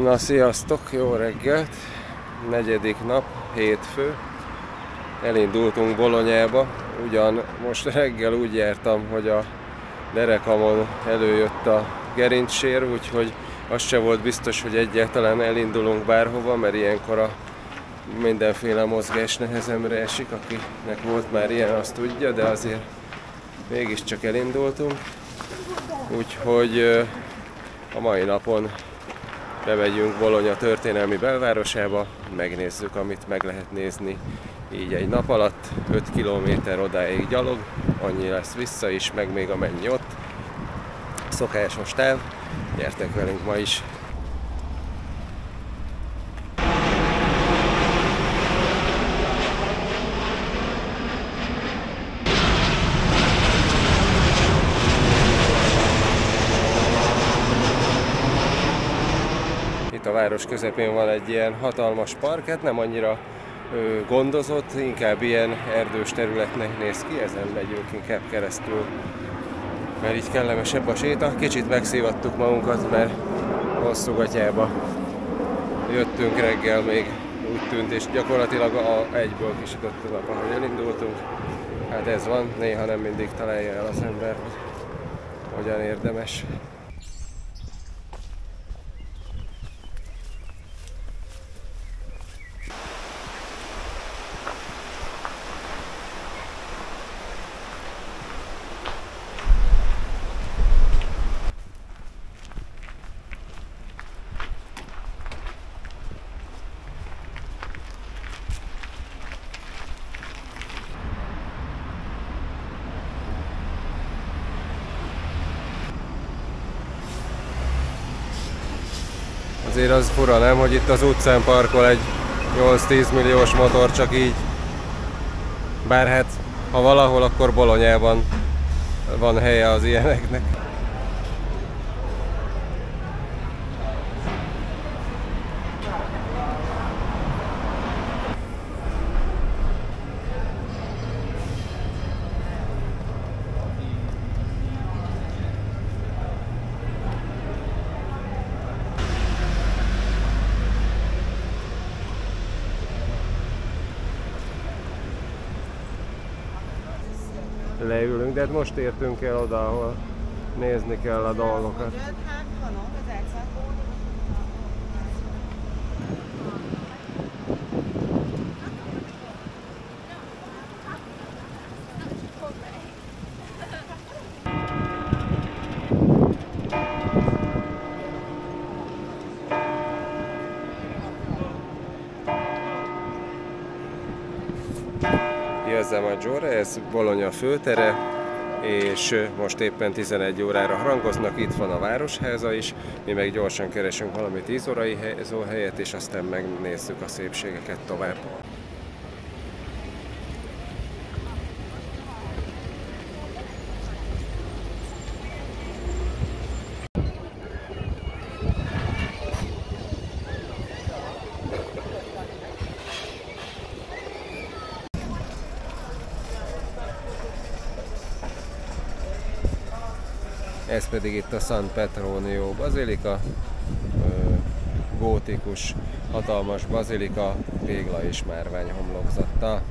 Na, sziasztok, jó reggelt! Negyedik nap, hétfő. Elindultunk Bolonyába. Ugyan most reggel úgy jártam, hogy a derekamon előjött a gerincsér, úgyhogy az se volt biztos, hogy egyáltalán elindulunk bárhova, mert ilyenkor a mindenféle mozgás nehezemre esik. Akinek volt már ilyen, azt tudja, de azért mégiscsak elindultunk. Úgyhogy a mai napon bemegyünk Bologna történelmi belvárosába, megnézzük, amit meg lehet nézni így egy nap alatt. 5 kilométer odáig gyalog, annyi lesz vissza is, meg még amennyi ott. Szokásos táv, gyertek velünk ma is! A város közepén van egy ilyen hatalmas park, hát nem annyira gondozott, inkább ilyen erdős területnek néz ki, ezen megyünk inkább keresztül, mert így kellemesebb a séta. Kicsit megszívattuk magunkat, mert hosszú gatyába jöttünk reggel, még úgy tűnt, és gyakorlatilag egyből kisütött a nap, ahogy elindultunk. Hát ez van, néha nem mindig találja el az ember, hogy hogyan érdemes. Azért az fura, nem, hogy itt az utcán parkol egy 8-10 milliós motor csak így. Bár hát, ha valahol, akkor Bolonyában van helye az ilyeneknek. Leülünk, de hát most értünk el oda, ahol nézni kell a dolgokat. Piazza Maggiore, ez Bologna főtere, és most éppen 11 órára harangoznak, itt van a Városháza is, mi meg gyorsan keresünk valami 10 órai helyet, és aztán megnézzük a szépségeket tovább. Ez pedig itt a San Petronio bazilika, gótikus, hatalmas bazilika, tégla és márvány homlokzattal.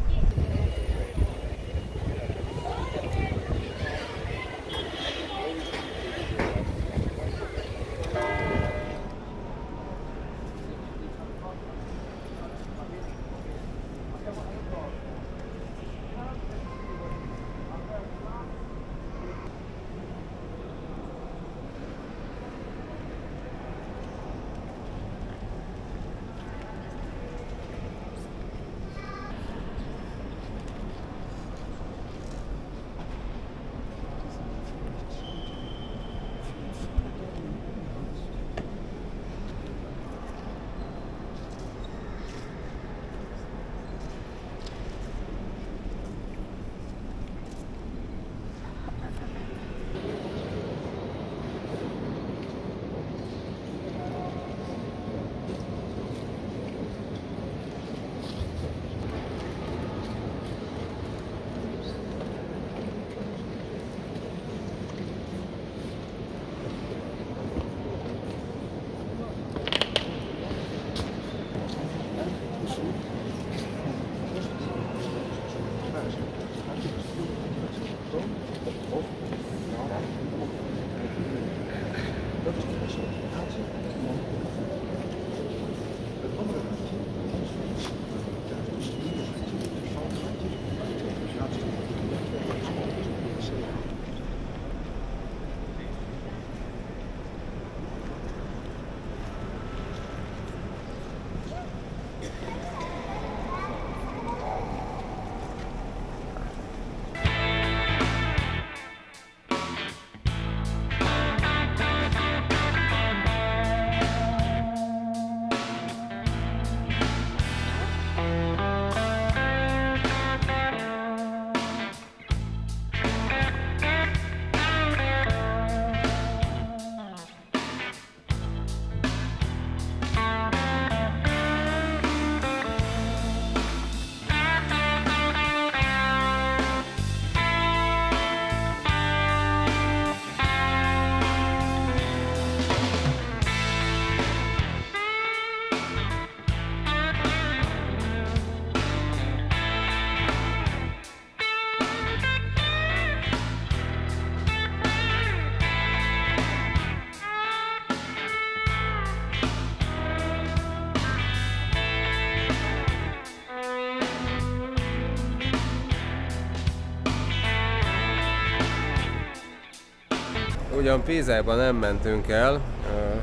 Ugyan Pízába nem mentünk el,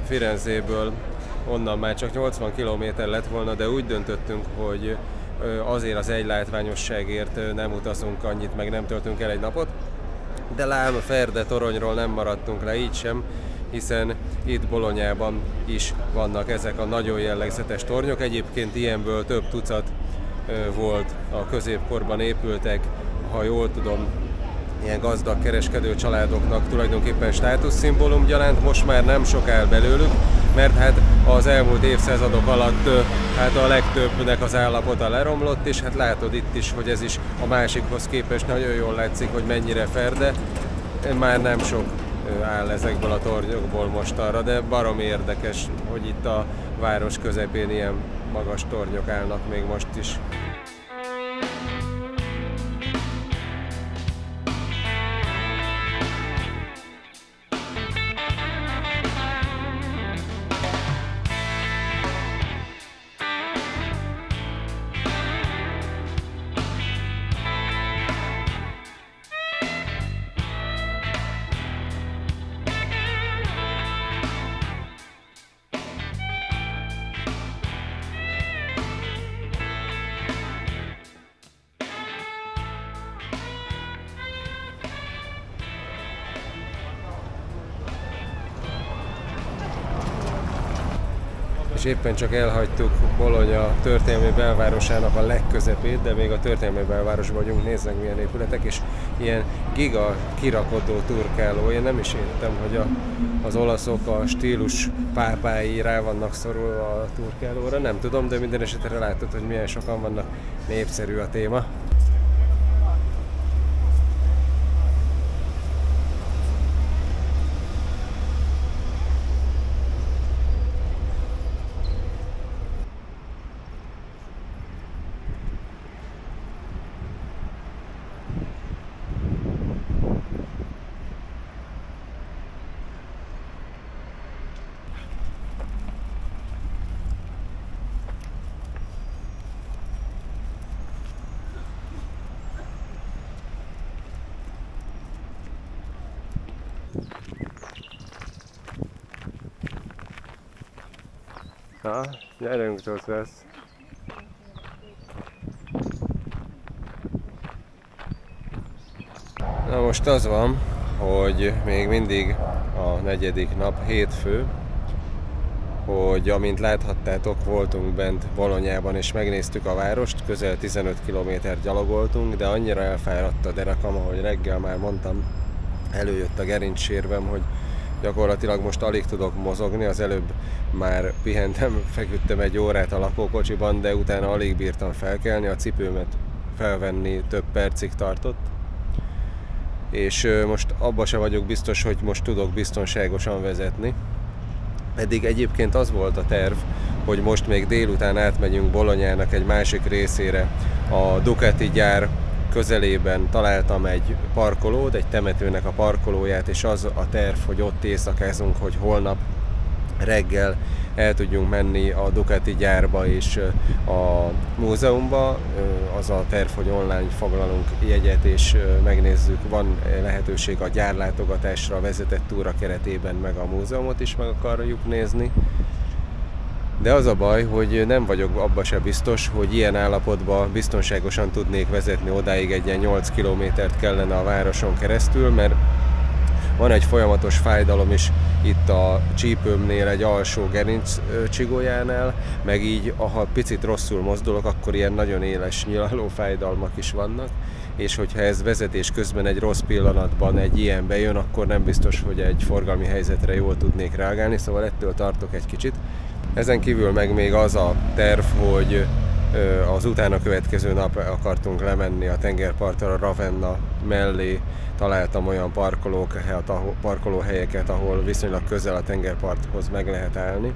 Firenzéből onnan már csak 80 km lett volna, de úgy döntöttünk, hogy azért az egy látványosságért nem utazunk annyit, meg nem töltünk el egy napot. De lám, Ferde toronyról nem maradtunk le így sem, hiszen itt Bolonyában is vannak ezek a nagyon jellegzetes tornyok. Egyébként ilyenből több tucat volt, a középkorban épültek, ha jól tudom, ilyen gazdag kereskedő családoknak tulajdonképpen státuszszimbólum gyanánt, most már nem sok áll belőlük, mert hát az elmúlt évszázadok alatt hát a legtöbbnek az állapota leromlott, és hát látod itt is, hogy ez is a másikhoz képest nagyon jól látszik, hogy mennyire Ferde. Már nem sok áll ezekből a tornyokból mostanra, de baromi érdekes, hogy itt a város közepén ilyen magas tornyok állnak még most is. És éppen csak elhagytuk Bologna történelmi belvárosának a legközepét, de még a történelmi belvárosban vagyunk, nézzük milyen épületek, és ilyen giga kirakodó turkáló. Én nem is értem, hogy az olaszok a stílus pápái rá vannak szorulva a turkálóra, nem tudom, de minden esetre látod, hogy milyen sokan vannak, népszerű a téma. Na, gyerünk, Tóth. Na most az van, hogy még mindig a negyedik nap, hétfő, hogy amint láthattátok, voltunk bent Bolonyában és megnéztük a várost, közel 15 kilométert gyalogoltunk, de annyira elfáradt a derekam, ahogy reggel már mondtam, előjött a gerincsérvem, hogy gyakorlatilag most alig tudok mozogni, az előbb már pihentem, feküdtem egy órát a lakókocsiban, de utána alig bírtam felkelni, a cipőmet felvenni több percig tartott. És most abban sem vagyok biztos, hogy most tudok biztonságosan vezetni. Pedig egyébként az volt a terv, hogy most még délután átmegyünk Bolonyának egy másik részére. A Ducati gyár közelében találtam egy parkolót, egy temetőnek a parkolóját, és az a terv, hogy ott éjszakázunk, hogy holnap reggel el tudjunk menni a Ducati gyárba és a múzeumba. Az a terv, hogy online foglalunk jegyet és megnézzük, van lehetőség a gyárlátogatásra, a vezetett túra keretében, meg a múzeumot is meg akarjuk nézni. De az a baj, hogy nem vagyok abban se biztos, hogy ilyen állapotban biztonságosan tudnék vezetni odáig, egy ilyen 8 kilométert kellene a városon keresztül, mert van egy folyamatos fájdalom is itt a csípőmnél, egy alsó gerinc csigójánál, meg így, ha picit rosszul mozdulok, akkor ilyen nagyon éles nyilaló fájdalmak is vannak, és hogyha ez vezetés közben egy rossz pillanatban egy ilyen bejön, akkor nem biztos, hogy egy forgalmi helyzetre jól tudnék reagálni, szóval ettől tartok egy kicsit. Ezen kívül meg még az a terv, hogy az utána következő nap akartunk lemenni a tengerpartra, a Ravenna mellé. Találtam olyan parkolóhelyeket, ahol viszonylag közel a tengerparthoz meg lehet állni.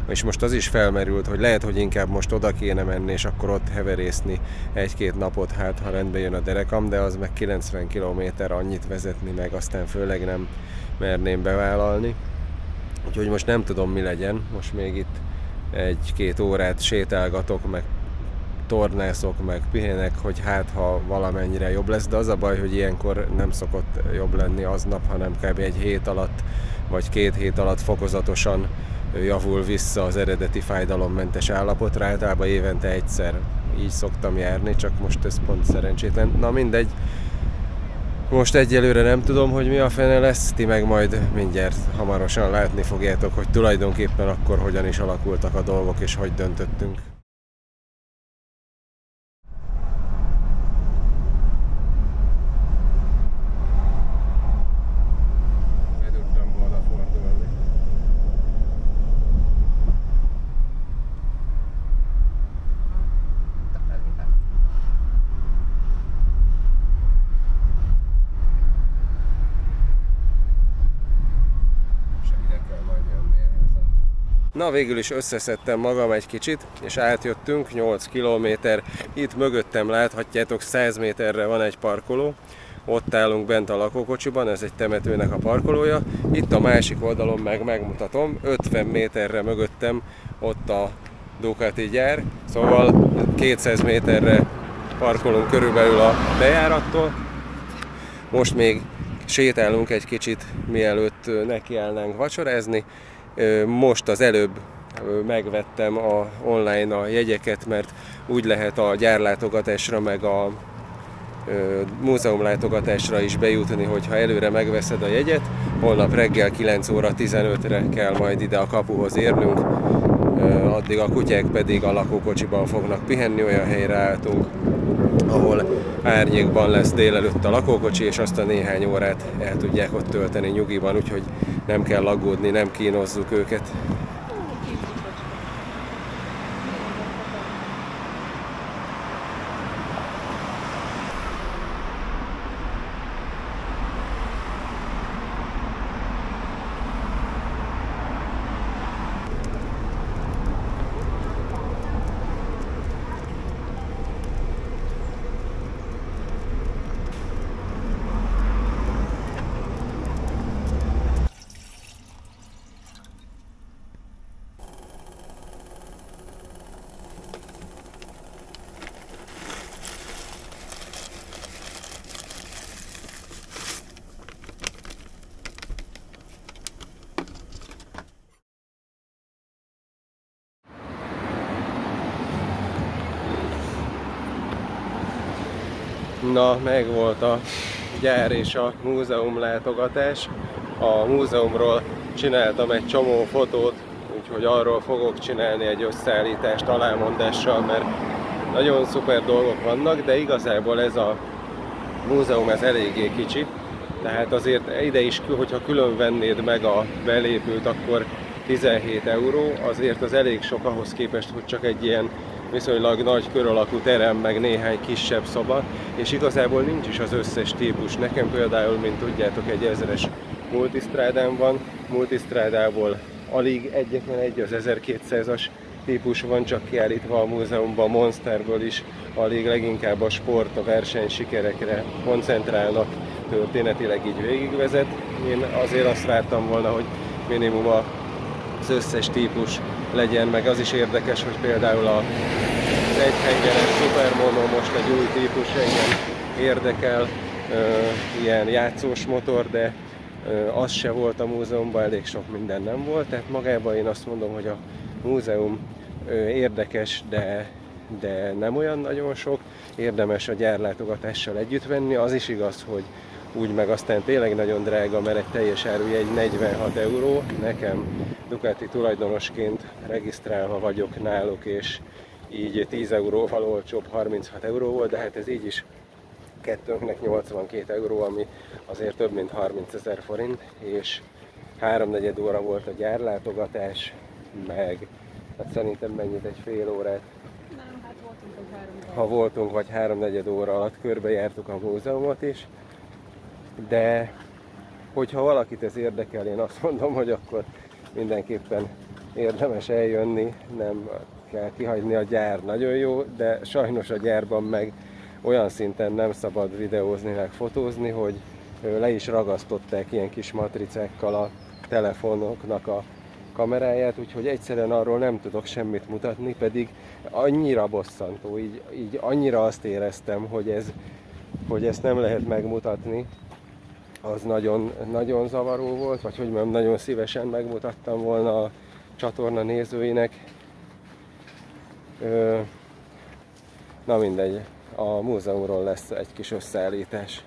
És most az is felmerült, hogy lehet, hogy inkább most oda kéne menni, és akkor ott heverészni egy-két napot, hát ha rendbe jön a derekam, de az meg 90 km, annyit vezetni meg, aztán főleg nem merném bevállalni. Úgyhogy most nem tudom, mi legyen, most még itt egy-két órát sétálgatok, meg tornászok, meg pihenek, hogy hát ha valamennyire jobb lesz, de az a baj, hogy ilyenkor nem szokott jobb lenni aznap, hanem kb. Egy hét alatt, vagy 2 hét alatt fokozatosan javul vissza az eredeti fájdalommentes állapotra. Általában évente egyszer így szoktam járni, csak most ez pont szerencsétlen. Na mindegy, most egyelőre nem tudom, hogy mi a fene lesz, ti meg majd mindjárt hamarosan látni fogjátok, hogy tulajdonképpen akkor hogyan is alakultak a dolgok és hogy döntöttünk. Na, végül is összeszedtem magam egy kicsit, és átjöttünk, 8 kilométer. Itt mögöttem láthatjátok, 100 méterre van egy parkoló. Ott állunk bent a lakókocsiban, ez egy temetőnek a parkolója. Itt a másik oldalon megmutatom, 50 méterre mögöttem ott a Ducati gyár. Szóval 200 méterre parkolunk körülbelül a bejárattól. Most még sétálunk egy kicsit, mielőtt nekiállnánk vacsorázni. Most az előbb megvettem online a jegyeket, mert úgy lehet a gyárlátogatásra meg a múzeumlátogatásra is bejutni, hogyha előre megveszed a jegyet. Holnap reggel 9 óra 15-re kell majd ide a kapuhoz érnünk, addig a kutyák pedig a lakókocsiban fognak pihenni, olyan helyre álltunk, ahol árnyékban lesz délelőtt a lakókocsi, és azt a néhány órát el tudják ott tölteni nyugiban, úgyhogy nem kell aggódni, nem kínozzuk őket. Na, megvolt a gyár és a múzeum látogatás. A múzeumról csináltam egy csomó fotót, úgyhogy arról fogok csinálni egy összeállítást alámondással, mert nagyon szuper dolgok vannak, de igazából ez a múzeum ez eléggé kicsi. Tehát azért ide is, hogyha külön vennéd meg a belépőt, akkor 17 euró, azért az elég sok ahhoz képest, hogy csak egy ilyen viszonylag nagy kör alakú terem, meg néhány kisebb szoba, és igazából nincs is az összes típus. Nekem például, mint tudjátok, egy 1000-es Multistrádám van, Multistrádából alig egyetlen egy, az 1200-as típus van csak kiállítva a múzeumban, Monsterből is alig, leginkább a sport, a verseny sikerekre koncentrálnak, történetileg így végigvezet. Én azért azt vártam volna, hogy minimum az összes típus legyen, meg az is érdekes, hogy például az egyhengeres Supermono most egy új típus, engem érdekel, ilyen játszós motor, de az se volt a múzeumban, elég sok minden nem volt, tehát magában én azt mondom, hogy a múzeum érdekes, de nem olyan nagyon sok, érdemes a gyárlátogatással együtt venni. Az is igaz, hogy úgy meg aztán tényleg nagyon drága, mert egy teljes árujegy 46 euró. Nekem Ducati tulajdonosként regisztrálva vagyok náluk, és így 10 euróval olcsóbb, 36 euró volt, de hát ez így is kettőnknek 82 euró, ami azért több mint 30 000 forint, és 3-4 óra volt a gyárlátogatás, meg hát szerintem mennyit, egy fél órát? Nem, hát voltunk egy 3 óra. Ha voltunk, vagy 3-4 óra alatt körbejártuk a múzeumot is, de hogyha valakit ez érdekel, én azt mondom, hogy akkor mindenképpen érdemes eljönni, nem kell kihagyni, a gyár nagyon jó, de sajnos a gyárban meg olyan szinten nem szabad videózni, meg fotózni, hogy le is ragasztották ilyen kis matricákkal a telefonoknak a kameráját, úgyhogy egyszerűen arról nem tudok semmit mutatni, pedig annyira bosszantó, így annyira azt éreztem, hogy ezt nem lehet megmutatni, az nagyon, nagyon zavaró volt, vagy hogy mondjam, nagyon szívesen megmutattam volna a csatorna nézőinek. Na mindegy, a múzeumról lesz egy kis összeállítás.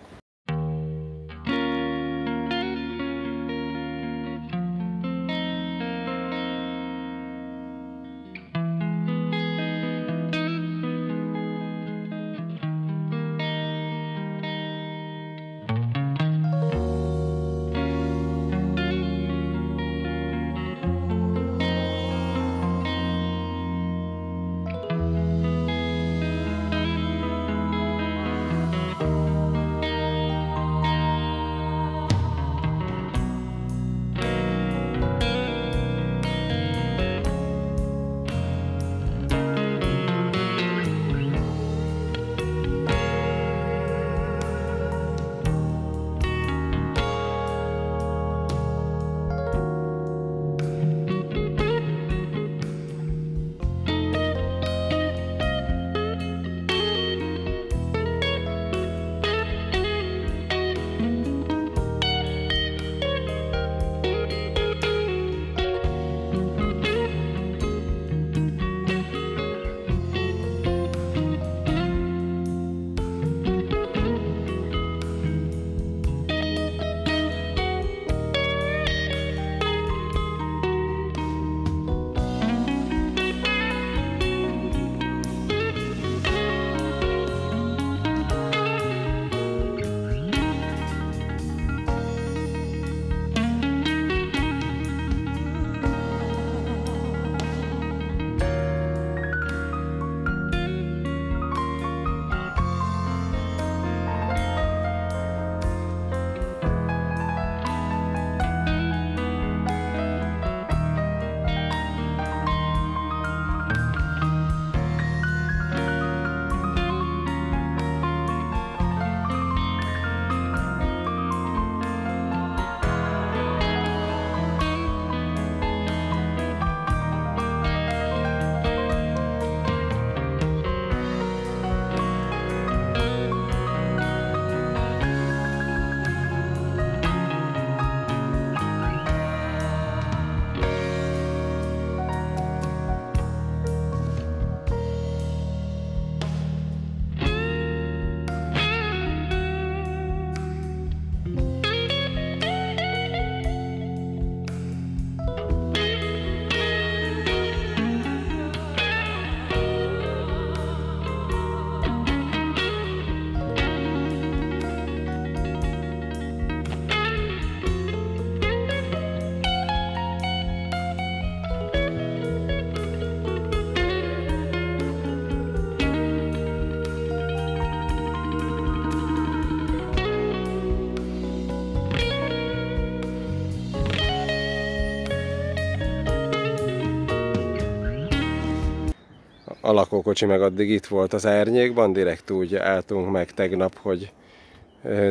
A lakókocsi meg addig itt volt az árnyékban, direkt úgy álltunk meg tegnap, hogy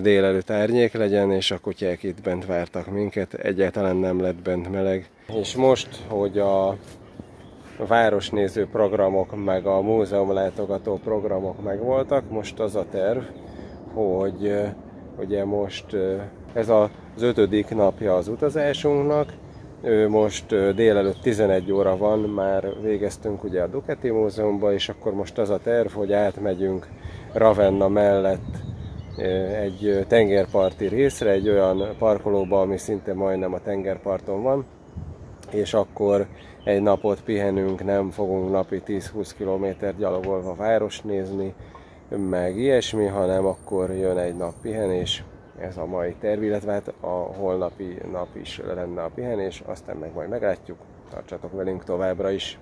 délelőtt árnyék legyen, és a kutyák itt bent vártak minket, egyáltalán nem lett bent meleg. És most, hogy a városnéző programok, meg a múzeumlátogató programok megvoltak, most az a terv, hogy ugye most ez az 5. napja az utazásunknak, most délelőtt 11 óra van, már végeztünk ugye a Ducati Múzeumban, és akkor most az a terv, hogy átmegyünk Ravenna mellett egy tengerparti részre, egy olyan parkolóba, ami szinte majdnem a tengerparton van, és akkor egy napot pihenünk, nem fogunk napi 10-20 kilométert gyalogolva várost nézni, meg ilyesmi, hanem akkor jön egy nap pihenés. Ez a mai terv, illetve hát a holnapi nap is lenne a pihenés, aztán meg majd meglátjuk, tartsatok velünk továbbra is.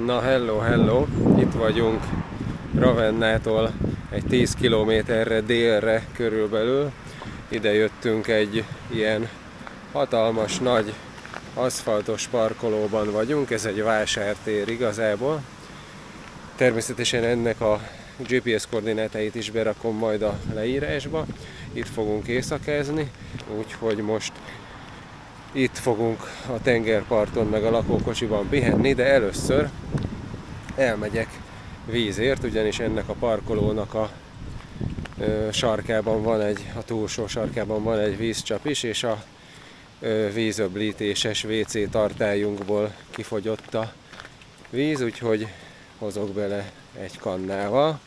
Na hello, itt vagyunk Ravennától egy 10 kilométerre délre körülbelül. Ide jöttünk egy ilyen hatalmas, nagy aszfaltos parkolóban vagyunk, ez egy vásártér igazából, Természetesen ennek a GPS koordinátáit is berakom majd a leírásba. Itt fogunk éjszakázni, úgyhogy most itt fogunk a tengerparton meg a lakókocsiban pihenni, de először elmegyek vízért, ugyanis ennek a parkolónak a sarkában van a túlsó sarkában van egy vízcsap is, és a vízöblítéses WC tartályunkból kifogyott a víz, úgyhogy hozok bele egy kannával.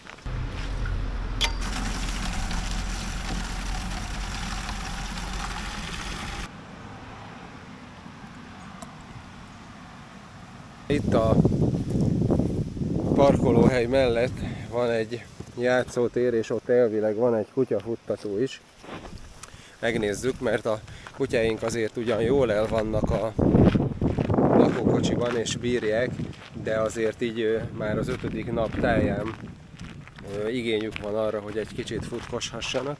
Itt a parkolóhely mellett van egy játszótér, és ott elvileg van egy kutyafuttató is. Megnézzük, mert a kutyáink azért ugyan jól el vannak a lakókocsiban és bírják, de azért így már az 5. nap táján igényük van arra, hogy egy kicsit futkoshassanak.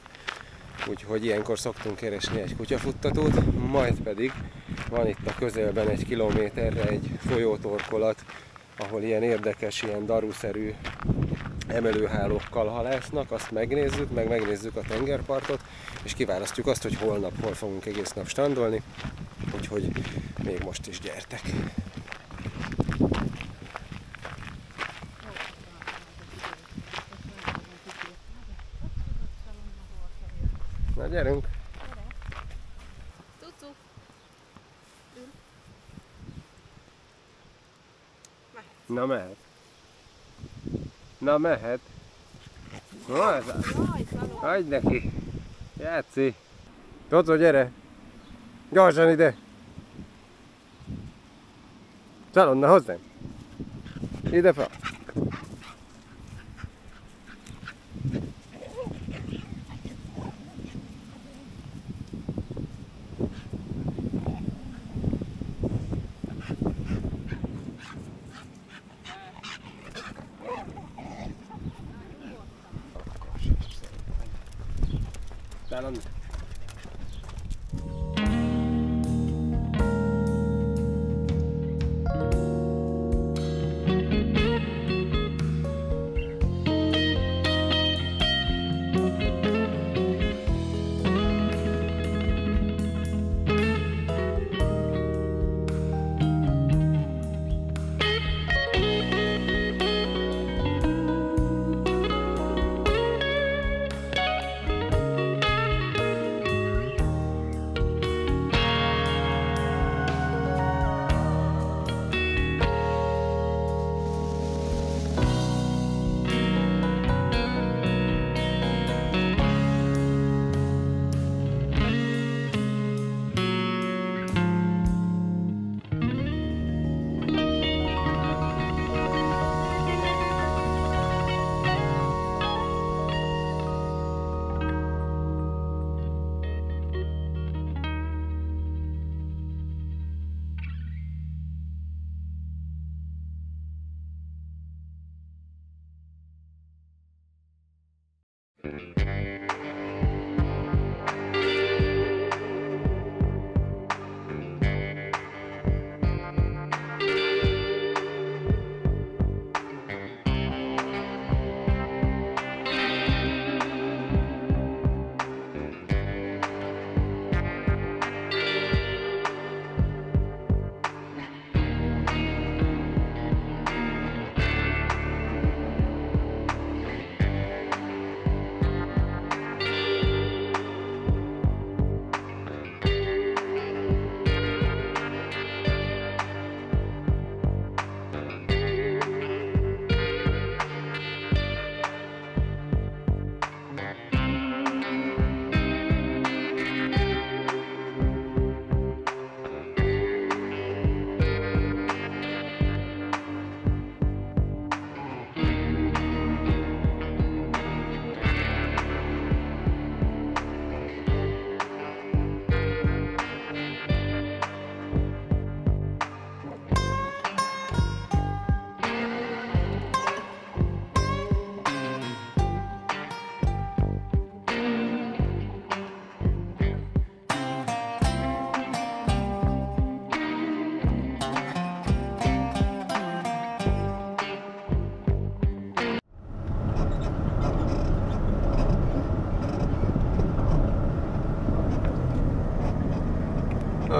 Úgyhogy ilyenkor szoktunk keresni egy kutyafuttatót, majd pedig van itt a közelben 1 kilométerre egy folyótorkolat, ahol ilyen érdekes, ilyen daruszerű emelőhálókkal halásznak, azt megnézzük, meg megnézzük a tengerpartot, és kiválasztjuk azt, hogy holnap hol fogunk egész nap strandolni, úgyhogy még most is gyertek! Na gyerünk! Cucu! Na mehet! Na mehet! Na ez hagyd neki! Játszi! Toco, gyere! Gyorsan ide! Szalonna, hozzám! Ide fel! Szalonna!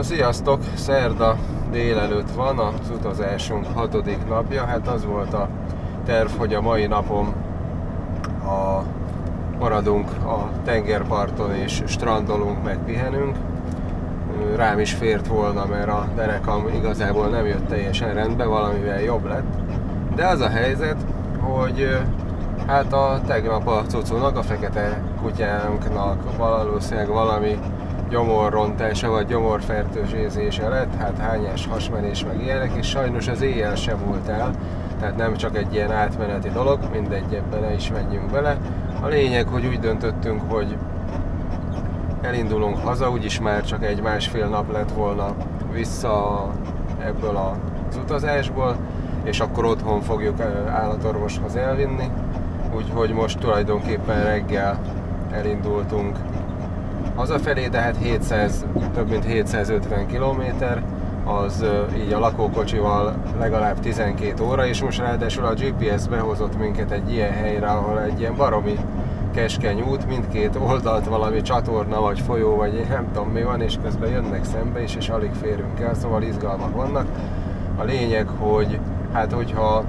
Sziasztok! Szerda délelőtt van, az utazásunk 6. napja. Hát az volt a terv, hogy a mai napon maradunk a tengerparton és strandolunk, meg pihenünk. Rám is fért volna, mert a derekam igazából nem jött teljesen rendbe, valamivel jobb lett. De az a helyzet, hogy hát tegnap a cucunak, a fekete kutyánknak valószínűleg valami gyomorrontása vagy gyomorfertőzése lett, hát hányás, hasmenés meg ilyenek, és sajnos az éjjel sem múlt el, tehát nem csak egy ilyen átmeneti dolog, mindegy, ebben ne is menjünk bele. A lényeg, hogy úgy döntöttünk, hogy elindulunk haza, úgyis már csak 1-1,5 nap lett volna vissza ebből az utazásból, és akkor otthon fogjuk állatorvoshoz elvinni, úgyhogy most tulajdonképpen reggel elindultunk hazafelé, de hát több mint 750 km, az így a lakókocsival legalább 12 óra, és most ráadásul a GPS behozott minket egy ilyen helyre, ahol egy ilyen baromi keskeny út, mindkét oldalt valami csatorna, vagy folyó, vagy én nem tudom mi van, és közben jönnek szembe is, és alig férünk el, szóval izgalmak vannak. A lényeg, hogy hát hogyha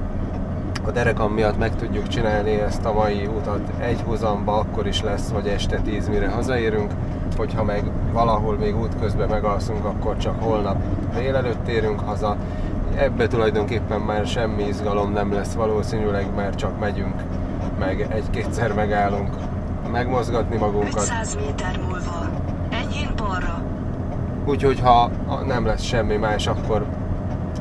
a derekam miatt meg tudjuk csinálni ezt a mai utat egy huzamba, akkor is lesz, hogy este 10 mire hazaérünk, hogyha meg valahol még útközben megalszunk, akkor csak holnap délelőtt térünk haza. Ebbe tulajdonképpen már semmi izgalom nem lesz valószínűleg, mert csak megyünk, meg egy-kétszer megállunk megmozgatni magunkat. 500 méter múlva, enyhén balra. Úgyhogy ha nem lesz semmi más, akkor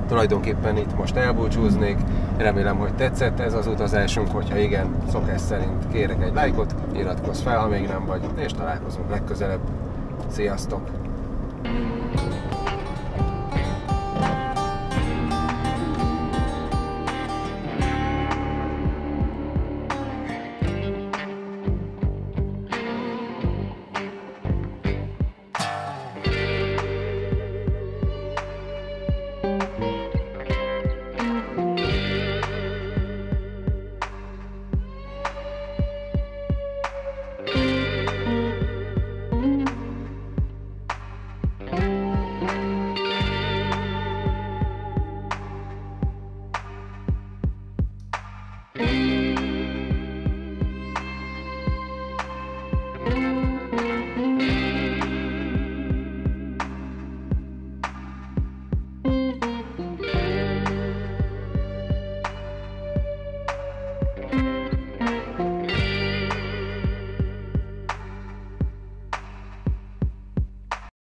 tulajdonképpen itt most elbúcsúznék. Remélem, hogy tetszett ez az utazásunk, hogyha igen, szokás szerint kérek egy lájkot, iratkozz fel, ha még nem vagy, és találkozunk legközelebb. Sziasztok!